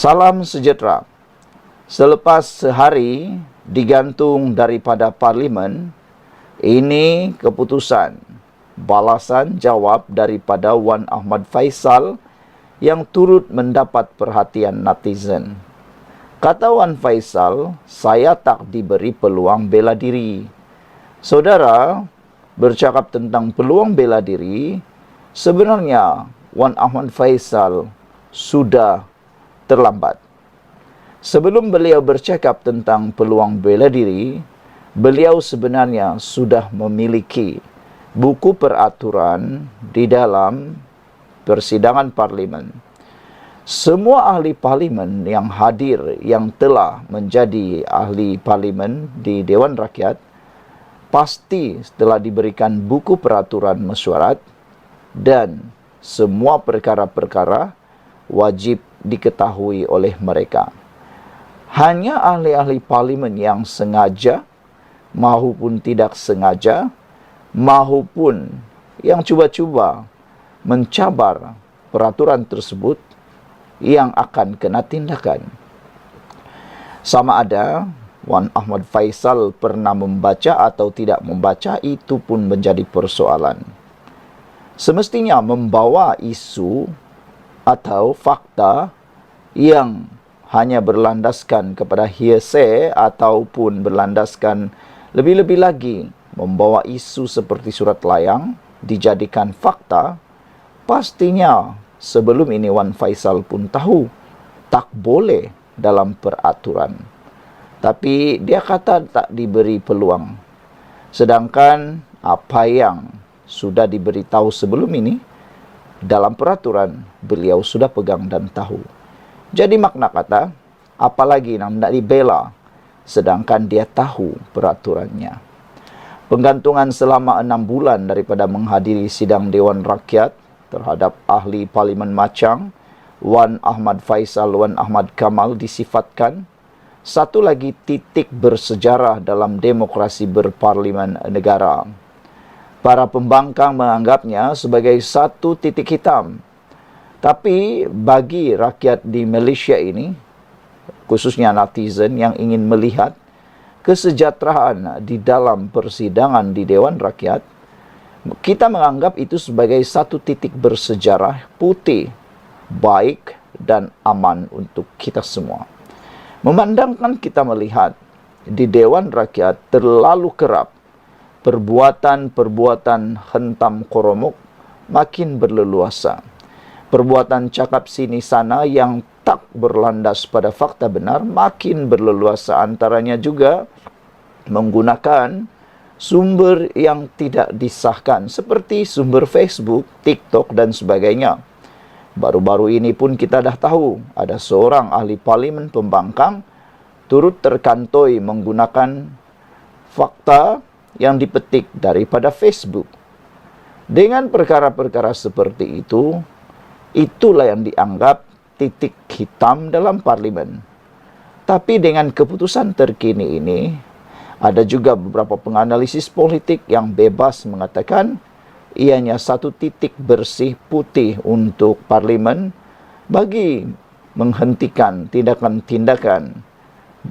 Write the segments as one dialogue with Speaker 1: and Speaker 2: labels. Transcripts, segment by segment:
Speaker 1: Salam sejahtera. Selepas sehari digantung daripada Parlimen, ini keputusan balasan jawab daripada Wan Ahmad Faisal yang turut mendapat perhatian netizen. Kata Wan Faisal, saya tak diberi peluang bela diri. Saudara, bercakap tentang peluang bela diri, sebenarnya Wan Ahmad Faisal sudah terlambat. Sebelum beliau bercakap tentang peluang bela diri, beliau sebenarnya sudah memiliki buku peraturan di dalam persidangan Parlimen. Semua ahli Parlimen yang hadir, yang telah menjadi ahli Parlimen di Dewan Rakyat, pasti telah diberikan buku peraturan mesyuarat dan semua perkara-perkara wajib diketahui oleh mereka. Hanya ahli-ahli Parlimen yang sengaja maupun tidak sengaja maupun yang cuba-cuba mencabar peraturan tersebut yang akan kena tindakan. Sama ada Wan Ahmad Faisal pernah membaca atau tidak membaca, itu pun menjadi persoalan. Semestinya membawa isu atau fakta yang hanya berlandaskan kepada hearsay ataupun berlandaskan lebih-lebih lagi membawa isu seperti surat layang dijadikan fakta, pastinya sebelum ini Wan Faisal pun tahu tak boleh dalam peraturan. Tapi dia kata tak diberi peluang. Sedangkan apa yang sudah diberitahu sebelum ini dalam peraturan beliau sudah pegang dan tahu. Jadi makna kata, apalagi nak dibela sedangkan dia tahu peraturannya. Penggantungan selama 6 bulan daripada menghadiri sidang Dewan Rakyat terhadap ahli Parlimen Machang, Wan Ahmad Faisal, Wan Ahmad Kamal disifatkan satu lagi titik bersejarah dalam demokrasi berparlimen negara. Para pembangkang menganggapnya sebagai satu titik hitam. Tapi bagi rakyat di Malaysia ini, khususnya netizen yang ingin melihat kesejahteraan di dalam persidangan di Dewan Rakyat, kita menganggap itu sebagai satu titik bersejarah putih, baik dan aman untuk kita semua. Memandangkan kita melihat di Dewan Rakyat terlalu kerap perbuatan-perbuatan hentam koromok makin berleluasa. Perbuatan cakap sini sana yang tak berlandas pada fakta benar makin berleluasa, antaranya juga menggunakan sumber yang tidak disahkan seperti sumber Facebook, TikTok dan sebagainya. Baru-baru ini pun kita dah tahu ada seorang ahli Parlimen pembangkang turut terkantoi menggunakan fakta yang dipetik daripada Facebook. Dengan perkara-perkara seperti itu, itulah yang dianggap titik hitam dalam Parlimen. Tapi dengan keputusan terkini ini, ada juga beberapa penganalisis politik yang bebas mengatakan ianya satu titik bersih putih untuk Parlimen bagi menghentikan tindakan-tindakan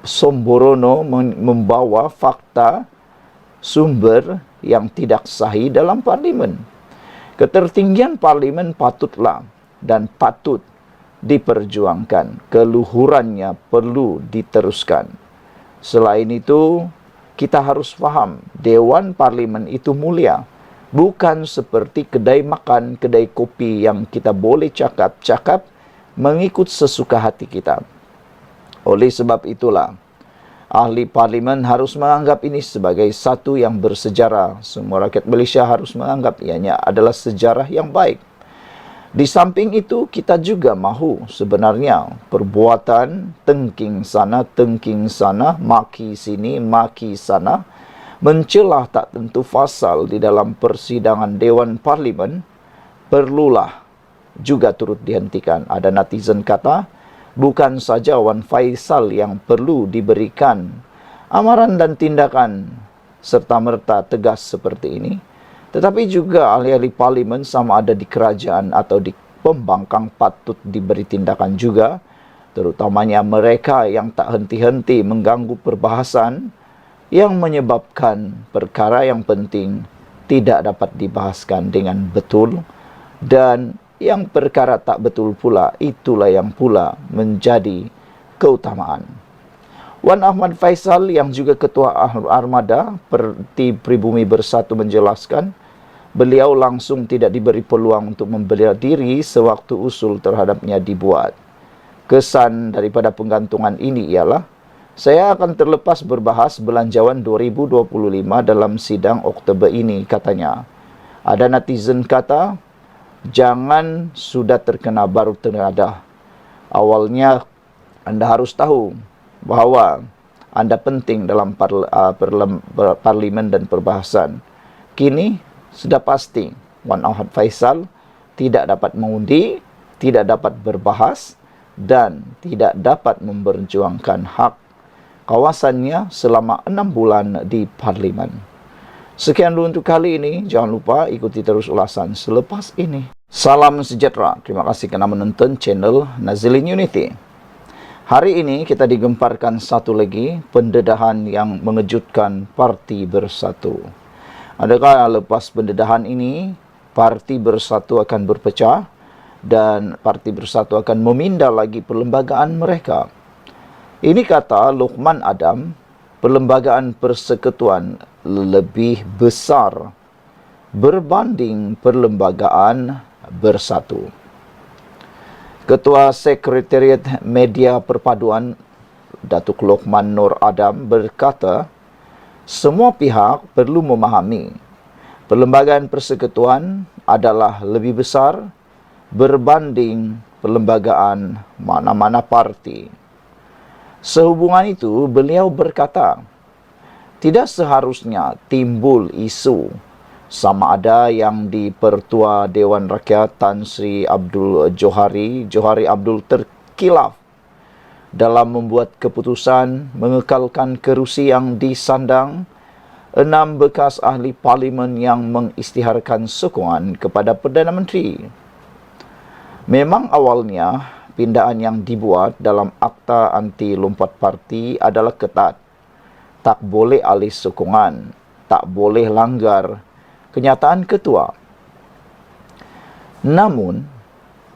Speaker 1: sembrono membawa fakta sumber yang tidak sahih dalam Parlimen. Ketertinggian Parlimen patutlah dan patut diperjuangkan. Keluhurannya perlu diteruskan. Selain itu, kita harus faham, Dewan Parlimen itu mulia. Bukan seperti kedai makan, kedai kopi yang kita boleh cakap-cakap mengikut sesuka hati kita. Oleh sebab itulah, ahli Parlimen harus menganggap ini sebagai satu yang bersejarah. Semua rakyat Malaysia harus menganggap ianya adalah sejarah yang baik. Di samping itu, kita juga mahu sebenarnya perbuatan tengking sana, maki sini, maki sana, mencelah tak tentu fasal di dalam persidangan Dewan Parlimen, perlulah juga turut dihentikan. Ada netizen kata, bukan saja Wan Faisal yang perlu diberikan amaran dan tindakan serta-merta tegas seperti ini, tetapi juga ahli-ahli Parlimen sama ada di kerajaan atau di pembangkang patut diberi tindakan juga terutamanya mereka yang tak henti-henti mengganggu perbahasan yang menyebabkan perkara yang penting tidak dapat dibahaskan dengan betul, dan yang perkara tak betul pula, itulah yang pula menjadi keutamaan. Wan Ahmad Faisal yang juga Ketua Armada Parti Pribumi Bersatu menjelaskan, beliau langsung tidak diberi peluang untuk membela diri sewaktu usul terhadapnya dibuat. Kesan daripada penggantungan ini ialah, saya akan terlepas berbahas belanjawan 2025 dalam sidang Oktober ini, katanya. Ada netizen kata, jangan sudah terkena baru tenadah. Awalnya Anda harus tahu bahawa Anda penting dalam parlimen dan perbahasan. Kini sudah pasti Wan Ahmad Faisal tidak dapat mengundi, tidak dapat berbahas dan tidak dapat memperjuangkan hak kawasannya selama 6 bulan di parlimen. Sekian dulu untuk kali ini. Jangan lupa ikuti terus ulasan selepas ini. Salam sejahtera. Terima kasih kerana menonton channel Nazilin Unity. Hari ini kita digemparkan satu lagi pendedahan yang mengejutkan Parti Bersatu. Adakah lepas pendedahan ini, Parti Bersatu akan berpecah dan Parti Bersatu akan memindah lagi perlembagaan mereka? Ini kata Luqman Adam, perlembagaan persekutuan lebih besar berbanding perlembagaan bersatu. Ketua Sekretariat Media Perpaduan Datuk Luqman Nur Adam berkata, semua pihak perlu memahami perlembagaan persekutuan adalah lebih besar berbanding perlembagaan mana-mana parti. Sehubungan itu, beliau berkata, tidak seharusnya timbul isu sama ada yang di Pertua Dewan Rakyat Tan Sri Abdul Johari Abdul terkilaf dalam membuat keputusan mengekalkan kerusi yang disandang 6 bekas ahli parlimen yang mengisytiharkan sokongan kepada Perdana Menteri. Memang awalnya pindaan yang dibuat dalam Akta Anti Lompat Parti adalah ketat. Tak boleh alih sokongan, tak boleh langgar kenyataan ketua. Namun,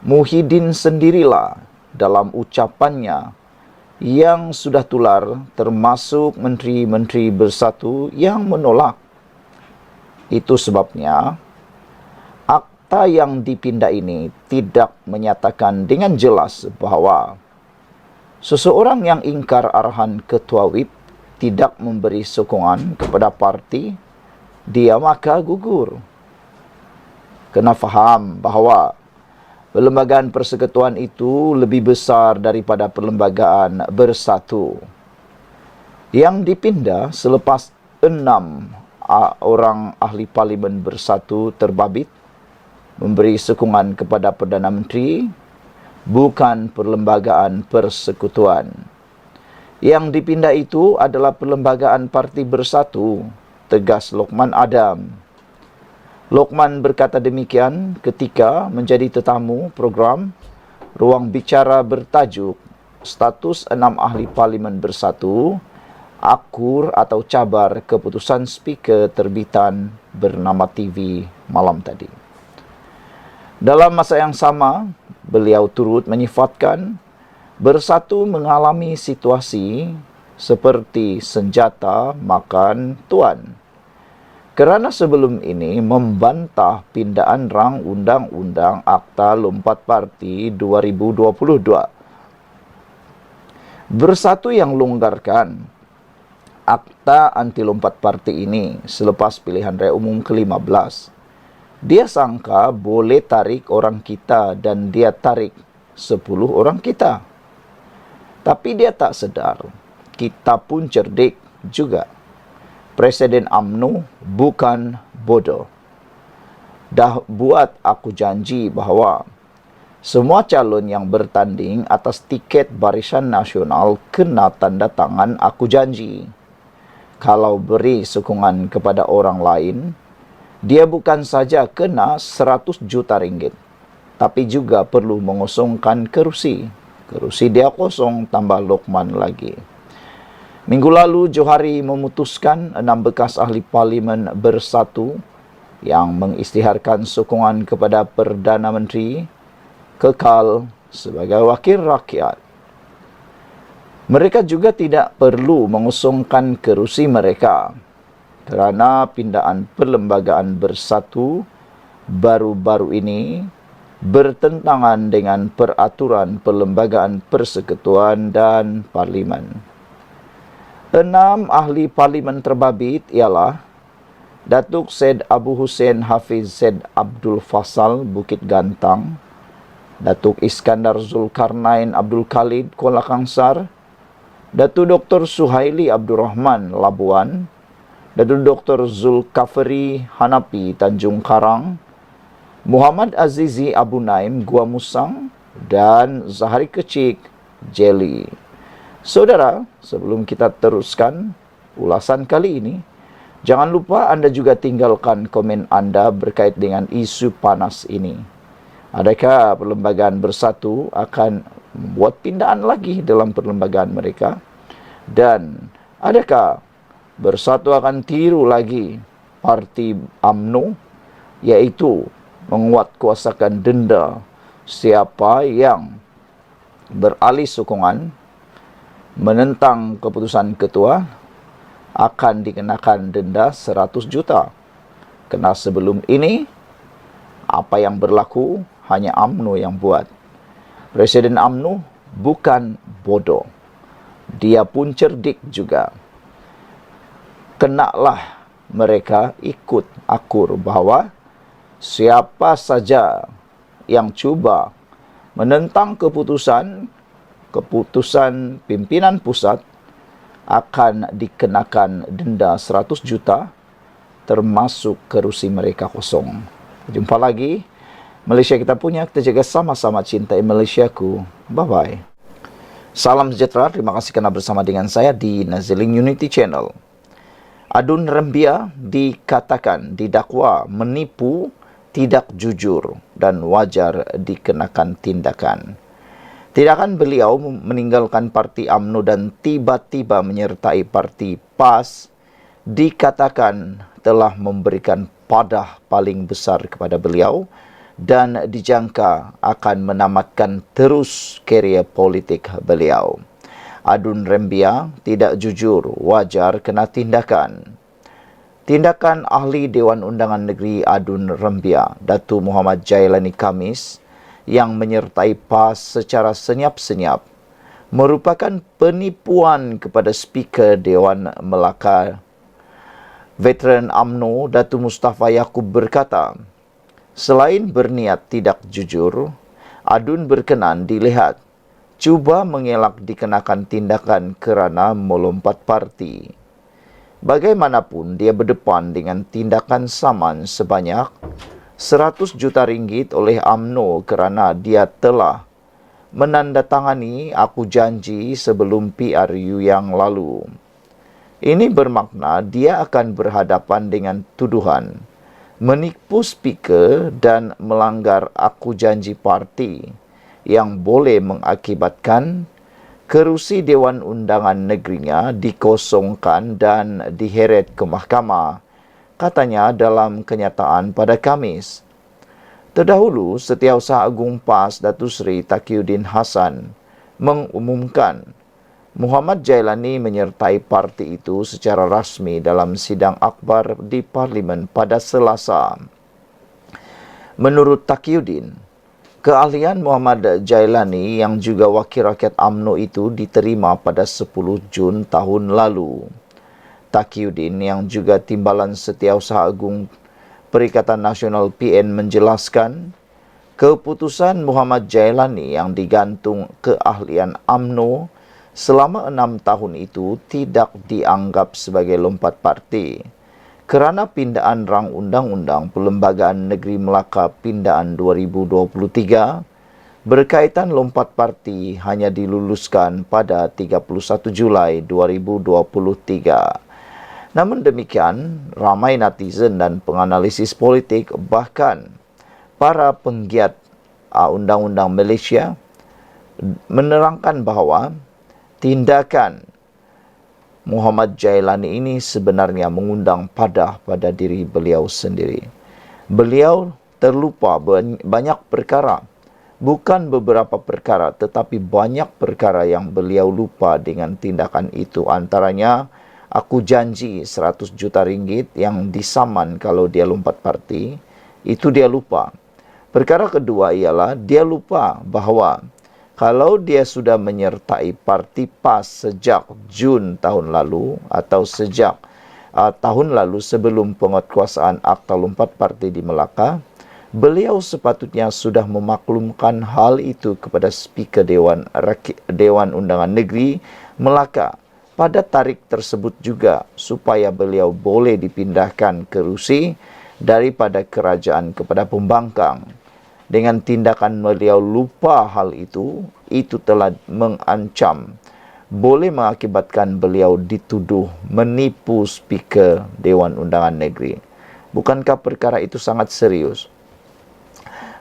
Speaker 1: Muhyiddin sendirilah dalam ucapannya yang sudah tular, termasuk menteri-menteri bersatu yang menolak. Itu sebabnya akta yang dipindah ini tidak menyatakan dengan jelas bahawa seseorang yang ingkar arahan Ketua WIP tidak memberi sokongan kepada parti, dia maka gugur. Kena faham bahawa perlembagaan persekutuan itu lebih besar daripada perlembagaan bersatu. Yang dipindah selepas 6 orang ahli parlimen bersatu terbabit memberi sokongan kepada Perdana Menteri, bukan perlembagaan persekutuan. Yang dipindah itu adalah perlembagaan Parti Bersatu, tegas Luqman Adam. Luqman berkata demikian ketika menjadi tetamu program Ruang Bicara bertajuk Status 6 Ahli Parlimen Bersatu, Akur atau Cabar Keputusan Speaker Terbitan bernama TV malam tadi. Dalam masa yang sama, beliau turut menyifatkan Bersatu mengalami situasi seperti senjata makan tuan. Kerana sebelum ini membantah pindaan rang Undang-Undang Akta Lompat Parti 2022. Bersatu yang longgarkan Akta Anti Lompat Parti ini selepas pilihan raya umum ke-15. Dia sangka boleh tarik orang kita dan dia tarik 10 orang kita. Tapi dia tak sedar, kita pun cerdik juga. Presiden UMNO bukan bodoh. Dah buat aku janji bahawa semua calon yang bertanding atas tiket Barisan Nasional kena tanda tangan aku janji. Kalau beri sokongan kepada orang lain, dia bukan saja kena 100 juta ringgit, tapi juga perlu mengosongkan kerusi. Kerusi dia kosong, tambah Lokman lagi. Minggu lalu, Johari memutuskan 6 bekas ahli parlimen bersatu yang mengisytiharkan sokongan kepada Perdana Menteri kekal sebagai wakil rakyat. Mereka juga tidak perlu mengosongkan kerusi mereka kerana pindaan perlembagaan bersatu baru-baru ini bertentangan dengan peraturan Perlembagaan Persekutuan dan Parlimen. 6 ahli parlimen terbabit ialah Datuk Syed Abu Hussein Hafiz Syed Abdul Fasal Bukit Gantang, Datuk Iskandar Zulkarnain Abdul Khalid Kuala Kangsar, Datuk Dr. Suhaili Abdul Rahman Labuan, Datuk Dr. Zulkafri Hanapi Tanjung Karang, Muhammad Azizi Abu Naim Gua Musang, dan Zahari Kecik Jelly. Saudara, sebelum kita teruskan ulasan kali ini, jangan lupa anda juga tinggalkan komen anda berkait dengan isu panas ini. Adakah Perlembagaan Bersatu akan membuat pindaan lagi dalam perlembagaan mereka? Dan adakah Bersatu akan tiru lagi parti UMNO, iaitu menguatkuasakan denda siapa yang beralih sokongan menentang keputusan ketua akan dikenakan denda 100 juta. Kerana sebelum ini, apa yang berlaku hanya UMNO yang buat. Presiden UMNO bukan bodoh. Dia pun cerdik juga. Kenaklah mereka ikut akur bahawa siapa saja yang cuba menentang keputusan pimpinan pusat akan dikenakan denda 100 juta termasuk kerusi mereka kosong. Jumpa lagi. Malaysia kita punya, kita jaga sama-sama cintai Malaysiaku. Bye-bye. Salam sejahtera, terima kasih kerana bersama dengan saya di Naziling Unity Channel. Adun Rembia dikatakan didakwa menipu, tidak jujur dan wajar dikenakan tindakan. Tindakan beliau meninggalkan parti UMNO dan tiba-tiba menyertai parti PAS dikatakan telah memberikan padah paling besar kepada beliau dan dijangka akan menamatkan terus karier politik beliau. Adun Rembia tidak jujur, wajar kena tindakan. Tindakan Ahli Dewan Undangan Negeri Adun Rembia, Datu Muhammad Jailani Khamis, yang menyertai PAS secara senyap-senyap merupakan penipuan kepada Speaker Dewan Melaka. Veteran UMNO Datu Mustafa Yaakob berkata, selain berniat tidak jujur, Adun berkenan dilihat cuba mengelak dikenakan tindakan kerana melompat parti. Bagaimanapun dia berdepan dengan tindakan saman sebanyak 100 juta ringgit oleh UMNO kerana dia telah menandatangani aku janji sebelum PRU yang lalu. Ini bermakna dia akan berhadapan dengan tuduhan menipu speaker dan melanggar aku janji parti yang boleh mengakibatkan kerusi Dewan Undangan Negerinya dikosongkan dan diheret ke mahkamah, katanya dalam kenyataan pada Khamis. Terdahulu, Setiausaha Agung PAS Datuk Seri Taqiyuddin Hassan mengumumkan Muhammad Jailani menyertai parti itu secara rasmi dalam sidang akbar di Parlimen pada Selasa. Menurut Taqiyuddin, keahlian Muhammad Jailani yang juga wakil rakyat UMNO itu diterima pada 10 Jun tahun lalu. Taqiyuddin yang juga Timbalan Setiausaha Agung Perikatan Nasional PN menjelaskan, keputusan Muhammad Jailani yang digantung keahlian UMNO selama 6 tahun itu tidak dianggap sebagai lompat parti kerana pindaan rang Undang-Undang Perlembagaan Negeri Melaka Pindaan 2023 berkaitan lompat parti hanya diluluskan pada 31 Julai 2023. Namun demikian, ramai netizen dan penganalisis politik bahkan para penggiat Undang-Undang Malaysia menerangkan bahawa tindakan Muhammad Jailani ini sebenarnya mengundang padah pada diri beliau sendiri. Beliau terlupa banyak perkara. Bukan beberapa perkara, tetapi banyak perkara yang beliau lupa dengan tindakan itu. Antaranya, aku janji 100 juta ringgit yang disaman kalau dia lompat parti. Itu dia lupa. Perkara kedua ialah dia lupa bahawa kalau dia sudah menyertai parti PAS sejak Jun tahun lalu atau sejak tahun lalu sebelum penguatkuasaan Akta Lompat Parti di Melaka, beliau sepatutnya sudah memaklumkan hal itu kepada Speaker Dewan Undangan Negeri Melaka pada tarikh tersebut juga, supaya beliau boleh dipindahkan ke Rusi daripada kerajaan kepada pembangkang. Dengan tindakan beliau lupa hal itu telah mengancam, boleh mengakibatkan beliau dituduh menipu Speaker Dewan Undangan Negeri. Bukankah perkara itu sangat serius?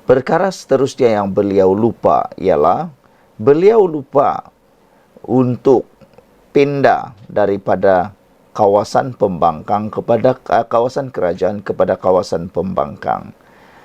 Speaker 1: Perkara seterusnya yang beliau lupa ialah beliau lupa untuk pindah daripada kawasan pembangkang kepada kawasan kerajaan kepada kawasan pembangkang.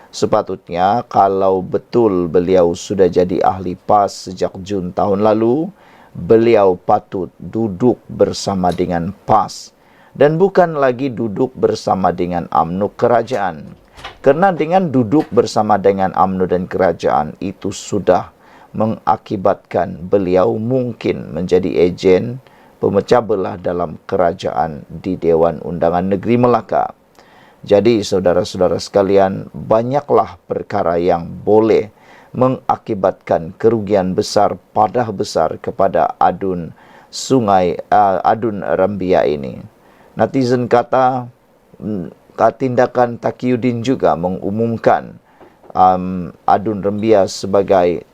Speaker 1: Sepatutnya kalau betul beliau sudah jadi ahli PAS sejak Jun tahun lalu, beliau patut duduk bersama dengan PAS dan bukan lagi duduk bersama dengan UMNO kerajaan. Kerana dengan duduk bersama dengan UMNO dan kerajaan itu sudah mengakibatkan beliau mungkin menjadi ejen pemecah belah dalam kerajaan di Dewan Undangan Negeri Melaka. Jadi saudara-saudara sekalian, banyaklah perkara yang boleh mengakibatkan kerugian besar, padah besar kepada adun adun Rambia ini. Netizen kata tindakan Taqiyuddin juga mengumumkan adun Rambia sebagai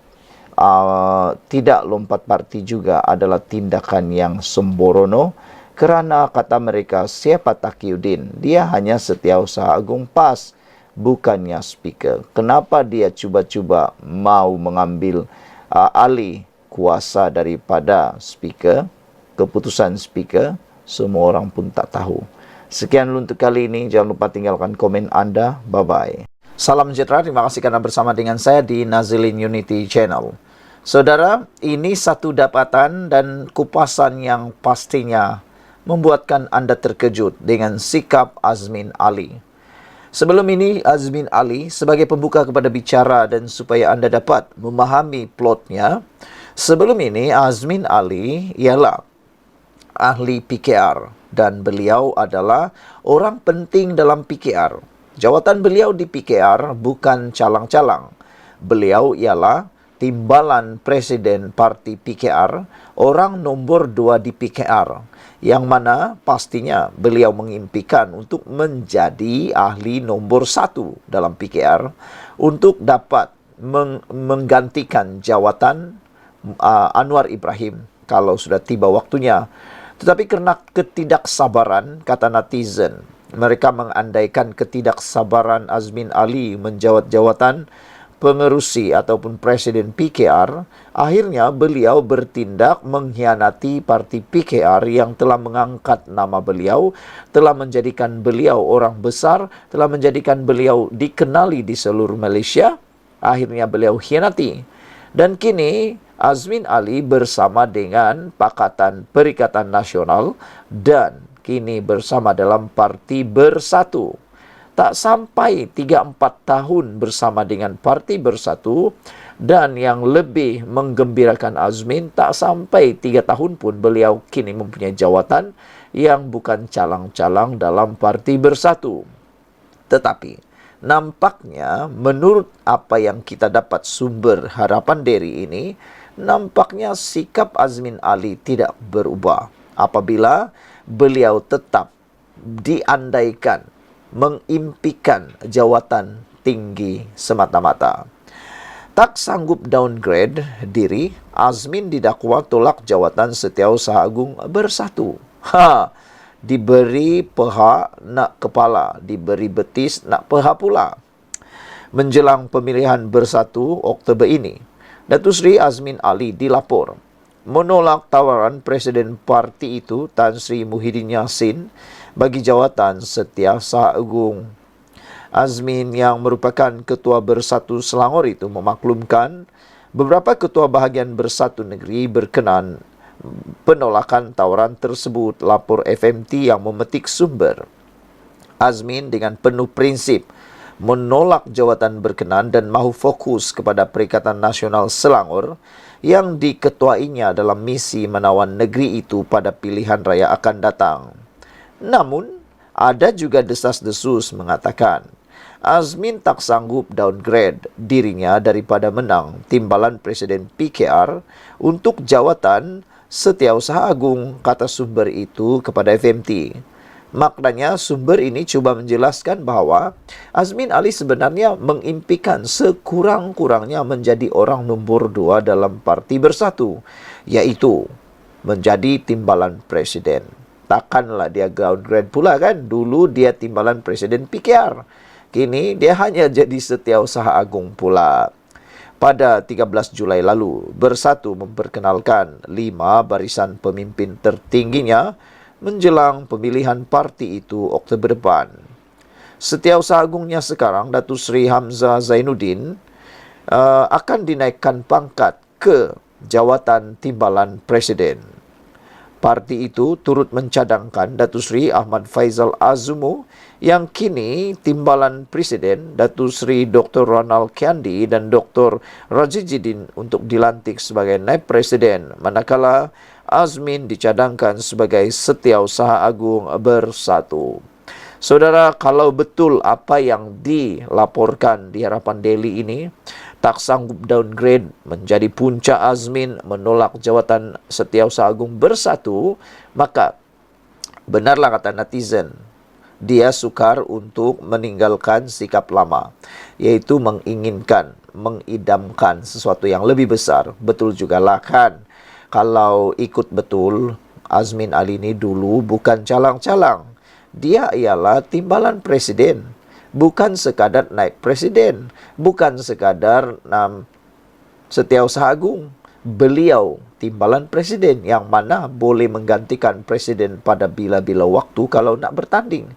Speaker 1: tidak lompat parti juga adalah tindakan yang sembrono, kerana kata mereka, siapa Taqiyuddin? Dia hanya Setiausaha Agung PAS, bukannya speaker. Kenapa dia cuba-cuba mau mengambil alih kuasa daripada speaker, keputusan speaker? Semua orang pun tak tahu. Sekian untuk kali ini, jangan lupa tinggalkan komen anda. Bye-bye. Salam sejahtera, terima kasih karena bersama dengan saya di Nazilin Unity Channel. Saudara, ini satu dapatan dan kupasan yang pastinya membuatkan anda terkejut dengan sikap Azmin Ali. Sebelum ini, Azmin Ali sebagai pembuka kepada bicara dan supaya anda dapat memahami plotnya, sebelum ini Azmin Ali ialah ahli PKR dan beliau adalah orang penting dalam PKR. Jawatan beliau di PKR bukan calang-calang. Beliau ialah timbalan Presiden Parti PKR, orang nombor 2 di PKR, yang mana pastinya beliau mengimpikan untuk menjadi ahli nombor 1 dalam PKR untuk dapat menggantikan jawatan Anwar Ibrahim kalau sudah tiba waktunya. Tetapi kerana ketidaksabaran, kata netizen, mereka mengandaikan ketidaksabaran Azmin Ali menjawat jawatan pengerusi ataupun presiden PKR, akhirnya beliau bertindak mengkhianati parti PKR yang telah mengangkat nama beliau, telah menjadikan beliau orang besar, telah menjadikan beliau dikenali di seluruh Malaysia. Akhirnya beliau khianati. Dan kini Azmin Ali bersama dengan Pakatan Perikatan Nasional dan kini bersama dalam Parti Bersatu. Tak sampai 3-4 tahun bersama dengan Parti Bersatu, dan yang lebih menggembirakan Azmin, tak sampai 3 tahun pun beliau kini mempunyai jawatan yang bukan calang-calang dalam Parti Bersatu. Tetapi nampaknya menurut apa yang kita dapat sumber Harapan Dairy ini, nampaknya sikap Azmin Ali tidak berubah apabila beliau tetap diandaikan mengimpikan jawatan tinggi semata-mata. Tak sanggup downgrade diri, Azmin didakwa tolak jawatan Setiausaha Agung Bersatu. Diberi peha nak kepala, diberi betis nak peha pula. Menjelang pemilihan Bersatu Oktober ini, Datuk Seri Azmin Ali dilapor menolak tawaran Presiden parti itu Tan Sri Muhyiddin Yassin bagi jawatan Setiausaha Agung. Azmin yang merupakan Ketua Bersatu Selangor itu memaklumkan beberapa ketua bahagian Bersatu Negeri berkenan penolakan tawaran tersebut, lapor FMT yang memetik sumber. Azmin dengan penuh prinsip menolak jawatan berkenan dan mahu fokus kepada Perikatan Nasional Selangor yang diketuainya dalam misi menawan negeri itu pada pilihan raya akan datang. Namun, ada juga desas-desus mengatakan Azmin tak sanggup downgrade dirinya daripada menang timbalan Presiden PKR untuk jawatan Setiausaha Agung, kata sumber itu kepada FMT. Maknanya sumber ini cuba menjelaskan bahawa Azmin Ali sebenarnya mengimpikan sekurang-kurangnya menjadi orang nombor 2 dalam Parti Bersatu, iaitu menjadi timbalan presiden. Takkanlah dia downgrade pula kan? Dulu dia timbalan presiden PKR. Kini dia hanya jadi Setiausaha Agung pula. Pada 13 Julai lalu, Bersatu memperkenalkan 5 barisan pemimpin tertingginya menjelang pemilihan parti itu Oktober depan. Setiausaha Agungnya sekarang, Datuk Seri Hamzah Zainuddin, akan dinaikkan pangkat ke jawatan timbalan presiden. Parti itu turut mencadangkan Datuk Seri Ahmad Faizal Azumu yang kini timbalan presiden, Datuk Seri Dr. Ronald Kiandi dan Dr. Rajijuddin untuk dilantik sebagai naib presiden, manakala Azmin dicadangkan sebagai Setiausaha Agung Bersatu. Saudara, kalau betul apa yang dilaporkan di Harapan Daily ini, tak sanggup downgrade menjadi punca Azmin menolak jawatan Setiausaha Agung Bersatu, maka benarlah kata netizen, dia sukar untuk meninggalkan sikap lama, yaitu menginginkan, mengidamkan sesuatu yang lebih besar. Betul jugalah kan, kalau ikut betul, Azmin Ali ini dulu bukan calang-calang. Dia ialah timbalan presiden, bukan sekadar naik presiden, bukan sekadar Setiausaha Agung. Beliau timbalan presiden yang mana boleh menggantikan presiden pada bila-bila waktu kalau nak bertanding.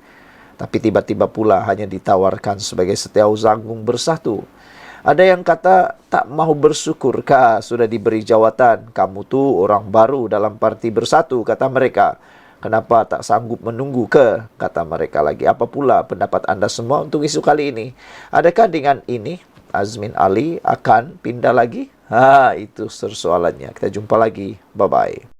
Speaker 1: Tapi tiba-tiba pula hanya ditawarkan sebagai Setiausaha Agung Bersatu. Ada yang kata tak mahu bersyukurkah sudah diberi jawatan, kamu tu orang baru dalam Parti Bersatu, kata mereka. Kenapa tak sanggup menunggu ke? Kata mereka lagi. Apa pula pendapat anda semua untuk isu kali ini? Adakah dengan ini Azmin Ali akan pindah lagi? Itu soalannya. Kita jumpa lagi. Bye-bye.